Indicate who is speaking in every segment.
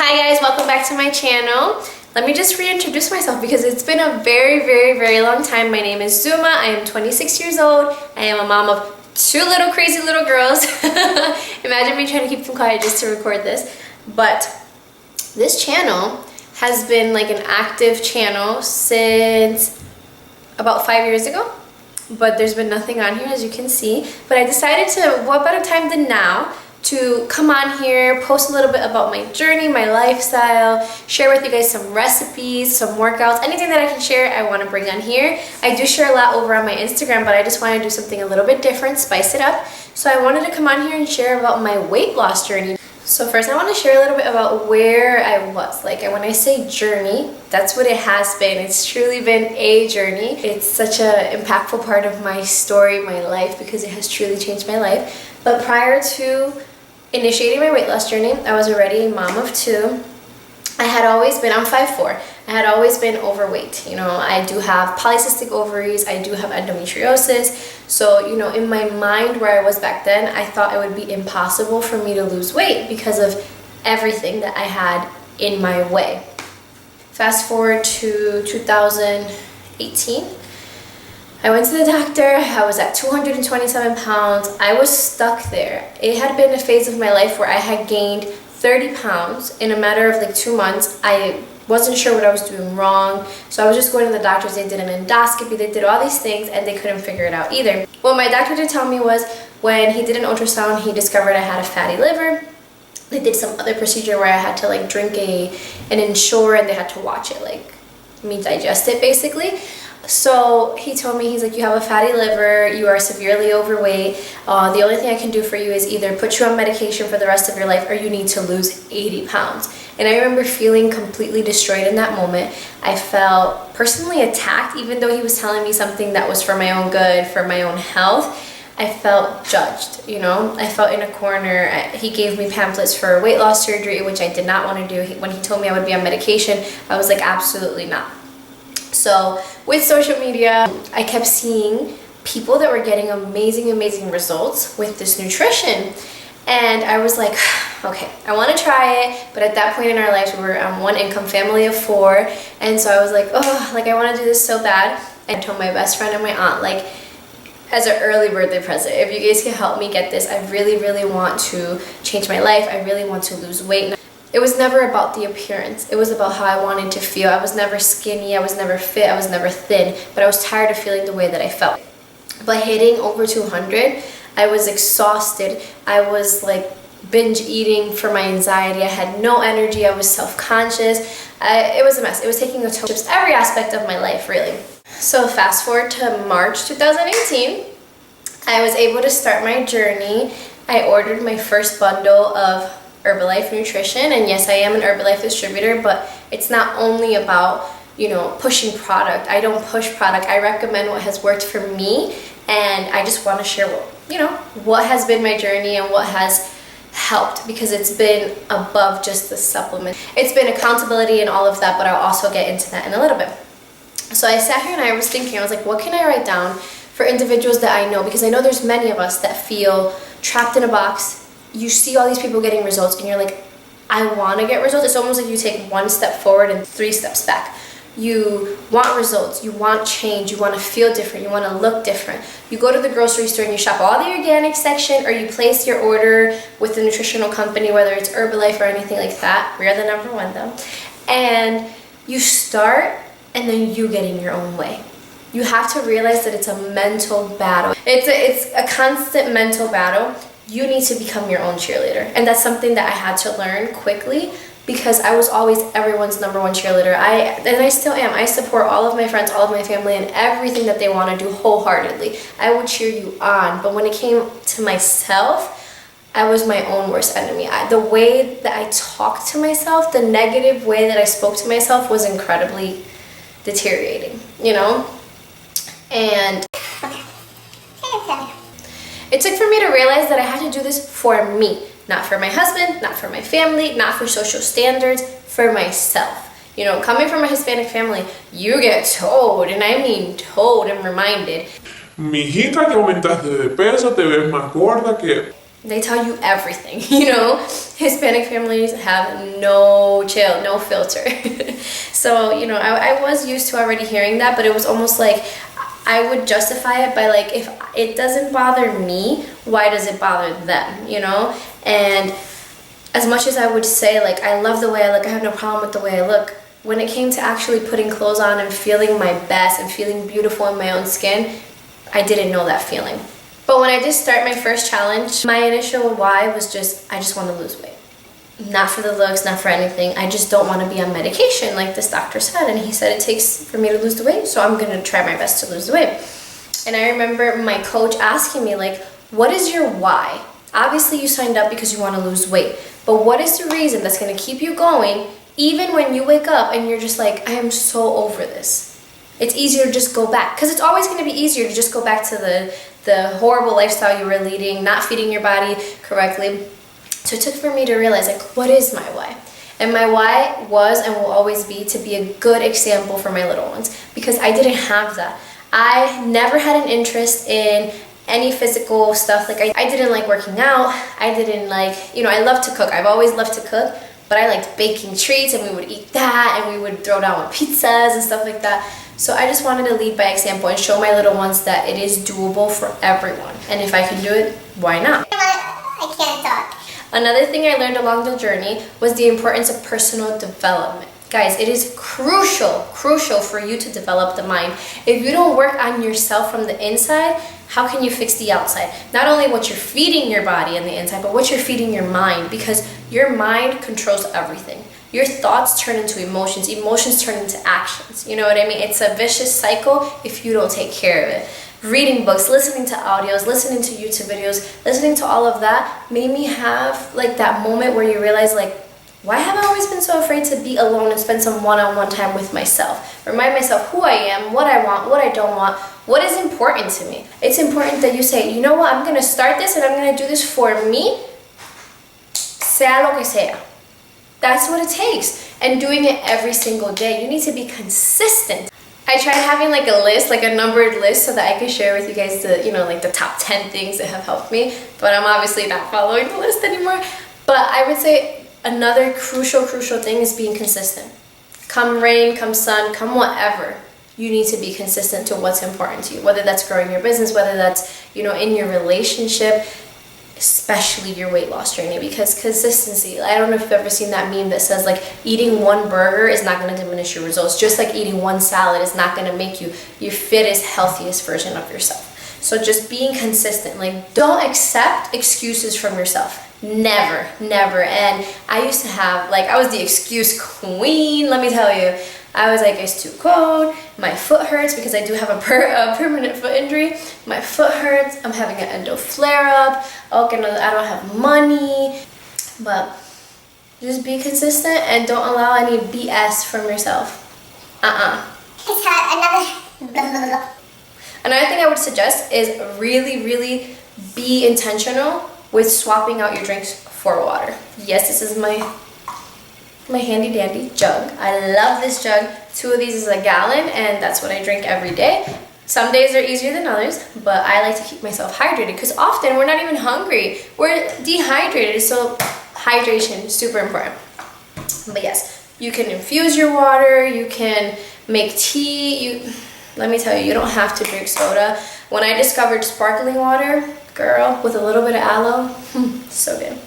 Speaker 1: Hi guys, welcome back to my channel. Let me just reintroduce myself because it's been a very long time. My name is Zuma. I am 26 years old. I am a mom of two little crazy little girls. Imagine me trying to keep them quiet just to record this. But this channel has been like an active channel since about 5 years ago. But there's been nothing on here, as you can see. But I decided to, what better time than now, to come on here, post a little bit about my journey, my lifestyle, share with you guys some recipes, some workouts, anything that I can share, I want to bring on here. I do share a lot over on my Instagram, but I just want to do something a little bit different, spice it up. So I wanted to come on here and share about my weight loss journey. So first I want to share a little bit about where I was. Like, when I say journey, that's what it has been. It's truly been a journey. It's such an impactful part of my story, my life, because it has truly changed my life. But prior to initiating my weight loss journey, I was already a mom of two. I had always been, I'm 5'4", I had always been overweight. You know, I do have polycystic ovaries, I do have endometriosis. So, you know, in my mind where I was back then, I thought it would be impossible for me to lose weight because of everything that I had in my way. Fast forward to 2018. I went to the doctor. I was at 227 pounds. I was stuck there. It had been a phase of my life where I had gained 30 pounds in a matter of like 2 months. I wasn't sure what I was doing wrong. So I was just going to the doctors. They did an endoscopy. They did all these things and they couldn't figure it out either. What my doctor did tell me was when he did an ultrasound, he discovered I had a fatty liver. They did some other procedure where I had to like drink an Ensure and they had to watch it, like me digest it basically. So he told me, he's like, you have a fatty liver, you are severely overweight. The only thing I can do for you is either put you on medication for the rest of your life or you need to lose 80 pounds. And I remember feeling completely destroyed in that moment. I felt personally attacked, even though he was telling me something that was for my own good, for my own health. I felt judged, you know? I felt in a corner. He gave me pamphlets for weight loss surgery, which I did not want to do. When he told me I would be on medication, I was like, absolutely not. So with social media, I kept seeing people that were getting amazing results with this nutrition. And I was like, okay, I want to try it. But at that point in our lives, we were one income family of 4. And so I was like, oh, like I want to do this so bad. And I told my best friend and my aunt, like, as an early birthday present, if you guys can help me get this, I really want to change my life. I really want to lose weight. It was never about the appearance. It was about how I wanted to feel. I was never skinny, I was never fit, I was never thin, but I was tired of feeling the way that I felt. But hitting over 200, I was exhausted. I was like binge eating for my anxiety. I had no energy. I was self-conscious. It was a mess. It was taking a toll, just every aspect of my life, really. So fast forward to March 2018, I was able to start my journey. I ordered my first bundle of Herbalife nutrition, and yes, I am an Herbalife distributor, but it's not only about, you know, pushing product. I don't push product. I recommend what has worked for me, and I just want to share what, you know, what has been my journey and what has helped, because it's been above just the supplement. It's been accountability and all of that, but I'll also get into that in a little bit. So I sat here and I was thinking, I was like, what can I write down for individuals that I know? Because I know there's many of us that feel trapped in a box. You see all these people getting results and you're like, I want to get results. It's almost like you take 1 step forward and 3 steps back. You want results, you want change, you want to feel different, you want to look different. You go to the grocery store and you shop all the organic section, or you place your order with the nutritional company, whether it's Herbalife or anything like that. We are the #1 though. And you start and then you get in your own way. You have to realize that it's a mental battle. It's a constant mental battle. You need to become your own cheerleader. And that's something that I had to learn quickly, because I was always everyone's #1 cheerleader. And I still am. I support all of my friends, all of my family, and everything that they want to do wholeheartedly. I will cheer you on. But when it came to myself, I was my own worst enemy. The way that I talked to myself, the negative way that I spoke to myself was incredibly deteriorating, you know? And it took for me to realize that I had to do this for me, not for my husband, not for my family, not for social standards, for myself. You know, coming from a Hispanic family, you get told, and I mean told and reminded,
Speaker 2: mijita, que aumentaste de peso, te ves más gorda, que
Speaker 1: They tell you everything, you know? Hispanic families have no chill, no filter. So, you know, I was used to already hearing that, but it was almost like I would justify it by like, if it doesn't bother me, why does it bother them, you know? And as much as I would say, like, I love the way I look, I have no problem with the way I look, when it came to actually putting clothes on and feeling my best and feeling beautiful in my own skin, I didn't know that feeling. But when I did start my first challenge, my initial why was just, I just want to lose weight. Not for the looks, not for anything. I just don't want to be on medication like this doctor said. And he said it takes for me to lose the weight, so I'm going to try my best to lose the weight. And I remember my coach asking me, like, what is your why? Obviously you signed up because you want to lose weight, but what is the reason that's going to keep you going even when you wake up and you're just like, I am so over this? It's easier to just go back, because it's always going to be easier to just go back to the horrible lifestyle you were leading, not feeding your body correctly. So it took for me to realize, like, what is my why? And my why was and will always be to be a good example for my little ones, because I didn't have that. I never had an interest in any physical stuff. Like, I didn't like working out. I didn't like, you know, I love to cook. I've always loved to cook, but I liked baking treats, and we would eat that, and we would throw down with pizzas and stuff like that. So I just wanted to lead by example and show my little ones that it is doable for everyone. And if I can do it, why not?
Speaker 2: I can't talk.
Speaker 1: Another thing I learned along the journey was the importance of personal development. Guys, it is crucial for you to develop the mind. If you don't work on yourself from the inside, how can you fix the outside? Not only what you're feeding your body on the inside, but what you're feeding your mind, because your mind controls everything. Your thoughts turn into emotions, emotions turn into actions. You know what I mean? It's a vicious cycle if you don't take care of it. Reading books, listening to audios, listening to YouTube videos, listening to all of that made me have like that moment where you realize, like, why have I always been so afraid to be alone and spend some one-on-one time with myself? Remind myself who I am, what I want, what I don't want, what is important to me. It's important that you say, you know what, I'm going to start this and I'm going to do this for me, sea lo que sea. That's what it takes. And doing it every single day. You need to be consistent. I tried having like a list, like a numbered list, so that I could share with you guys the, you know, like the top 10 things that have helped me. But I'm obviously not following the list anymore. But I would say another crucial thing is being consistent. Come rain, come sun, come whatever. You need to be consistent to what's important to you. Whether that's growing your business, whether that's, you know, in your relationship, especially your weight loss journey, because consistency, I don't know if you've ever seen that meme that says, like, eating one burger is not going to diminish your results, just like eating one salad is not going to make you your fittest, healthiest version of yourself. So just being consistent, like, don't accept excuses from yourself. Never. And I used to have, like, I was the excuse queen, let me tell you. I was like, it's too cold, my foot hurts, because I do have a permanent foot injury. My foot hurts, I'm having an endo flare-up, okay, no, I don't have money. But just be consistent and don't allow any BS from yourself. Another thing I would suggest is really be intentional with swapping out your drinks for water. Yes, this is my handy dandy jug. I love this jug. 2 of these is a gallon, and that's what I drink every day. Some days are easier than others, but I like to keep myself hydrated, because often we're not even hungry. We're dehydrated, so hydration is super important. But yes, you can infuse your water, you can make tea. Let me tell you, you don't have to drink soda. When I discovered sparkling water, girl, with a little bit of aloe, so good.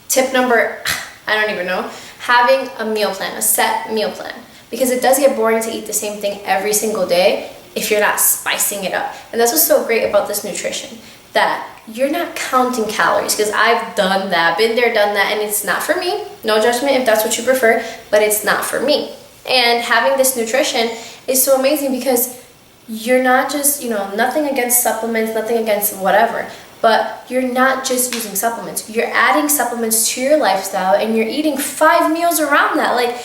Speaker 1: Tip number, I don't even know, having a meal plan, a set meal plan, because it does get boring to eat the same thing every single day if you're not spicing it up. And that's what's so great about this nutrition, that you're not counting calories, because I've done that, been there, done that, and it's not for me. No judgment if that's what you prefer, but it's not for me. And having this nutrition is so amazing, because you're not just, you know, nothing against supplements, nothing against whatever, but you're not just using supplements. You're adding supplements to your lifestyle, and you're eating 5 meals around that. Like,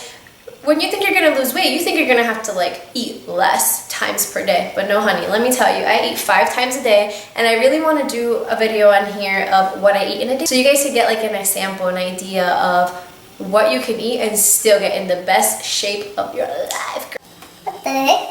Speaker 1: when you think you're gonna lose weight, you think you're gonna have to like eat less times per day. But no, honey, let me tell you, I eat 5 times a day, and I really want to do a video on here of what I eat in a day, so you guys can get like an example, an idea of what you can eat and still get in the best shape of your life.
Speaker 2: What the heck?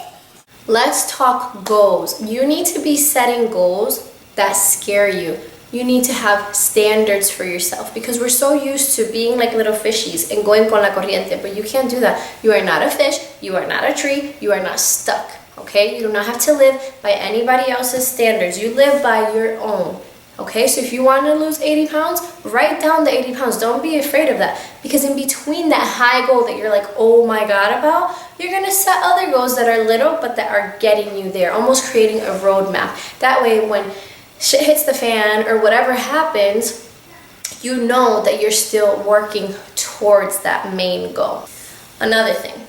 Speaker 1: Let's talk goals. You need to be setting goals that scare you. you need to have standards for yourself, because we're so used to being like little fishies and going con la corriente, but you can't do that. You are not a fish, you are not a tree, you are not stuck, okay? You do not have to live by anybody else's standards. You live by your own, okay? So if you want to lose 80 pounds, write down the 80 pounds. Don't be afraid of that, because in between that high goal that you're like, oh my God, about, you're going to set other goals that are little, but that are getting you there, almost creating a roadmap. That way, when shit hits the fan or whatever happens, you know that you're still working towards that main goal. Another thing,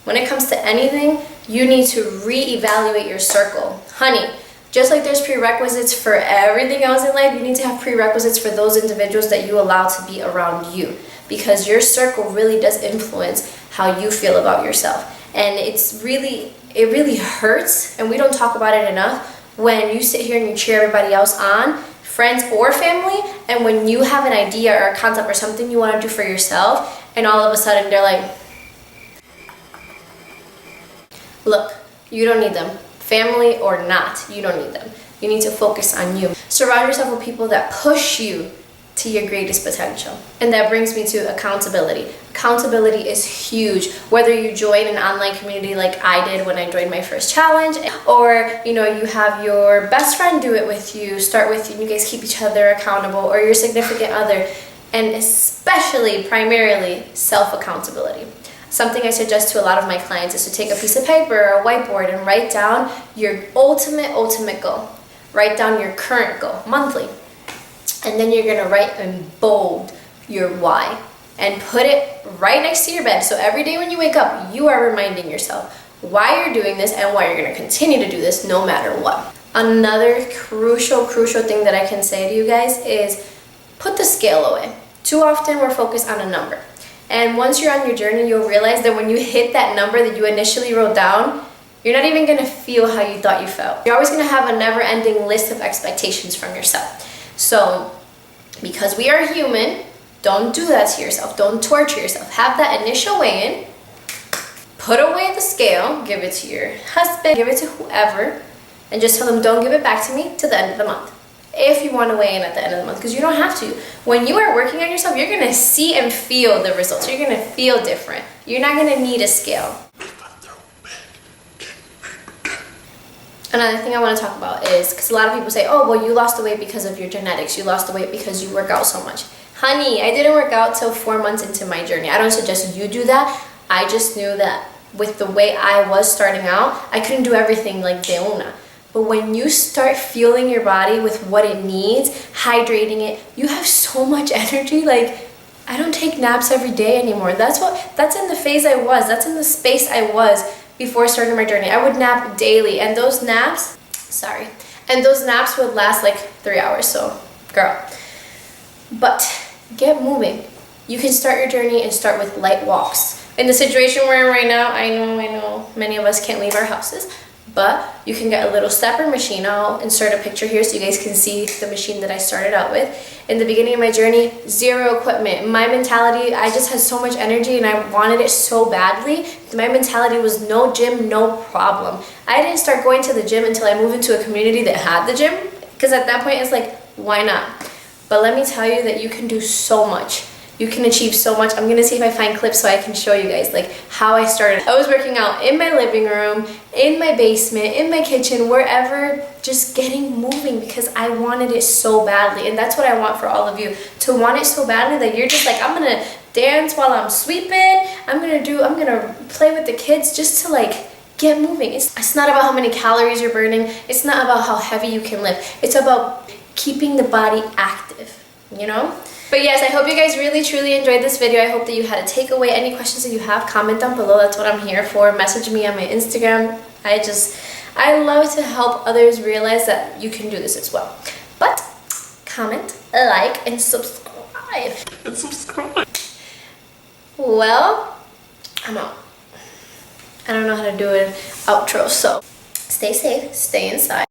Speaker 1: when it comes to anything, you need to reevaluate your circle. Honey, just like there's prerequisites for everything else in life, you need to have prerequisites for those individuals that you allow to be around you, because your circle really does influence how you feel about yourself. And it really hurts, and we don't talk about it enough, when you sit here and you cheer everybody else on, friends or family, and when you have an idea or a concept or something you want to do for yourself, and all of a sudden they're like, look, you don't need them. Family or not, you don't need them. You need to focus on you. Surround yourself with people that push you to your greatest potential. And that brings me to accountability. Accountability is huge. Whether you join an online community like I did when I joined my first challenge, or you have your best friend do it with you, start with you, and you guys keep each other accountable, or your significant other, and especially, primarily, self-accountability. Something I suggest to a lot of my clients is to take a piece of paper or a whiteboard and write down your ultimate goal. Write down your current goal, monthly. And then you're gonna write in bold your why and put it right next to your bed. So every day when you wake up, you are reminding yourself why you're doing this and why you're gonna continue to do this no matter what. Another crucial thing that I can say to you guys is put the scale away. Too often we're focused on a number. And once you're on your journey, you'll realize that when you hit that number that you initially wrote down, you're not even gonna feel how you thought you felt. You're always gonna have a never-ending list of expectations from yourself. So, because we are human, don't do that to yourself. Don't torture yourself. Have that initial weigh-in, put away the scale, give it to your husband, give it to whoever, and just tell them, don't give it back to me till the end of the month. If you want to weigh in at the end of the month, because you don't have to. When you are working on yourself, you're going to see and feel the results. You're going to feel different. You're not going to need a scale. Another thing I want to talk about is, because a lot of people say, oh, well, you lost the weight because of your genetics. You lost the weight because you work out so much. Honey, I didn't work out till 4 months into my journey. I don't suggest you do that. I just knew that with the way I was starting out, I couldn't do everything like de una. But when you start fueling your body with what it needs, hydrating it, you have so much energy. Like, I don't take naps every day anymore. That's in the phase I was. That's in the space I was before starting my journey. I would nap daily, and those naps would last like 3 hours, so girl. But get moving. You can start your journey and start with light walks. In the situation we're in right now, I know many of us can't leave our houses, but you can get a little stepper machine. I'll insert a picture here so you guys can see the machine that I started out with. In the beginning of my journey, zero equipment. My mentality, I just had so much energy and I wanted it so badly. My mentality was no gym, no problem. I didn't start going to the gym until I moved into a community that had the gym, because at that point it's like, why not? But let me tell you that you can do so much. You can achieve so much. I'm gonna see if I find clips so I can show you guys like how I started. I was working out in my living room, in my basement, in my kitchen, wherever, just getting moving because I wanted it so badly. And that's what I want for all of you, to want it so badly that you're just like, I'm gonna dance while I'm sweeping, I'm gonna play with the kids just to like get moving. It's not about how many calories you're burning. It's not about how heavy you can lift. It's about keeping the body active, you know? But yes, I hope you guys really truly enjoyed this video. I hope that you had a takeaway. Any questions that you have, comment down below. That's what I'm here for. Message me on my Instagram. I love to help others realize that you can do this as well. But comment, like, and subscribe. Well, I'm out. I don't know how to do an outro, so stay safe, stay inside.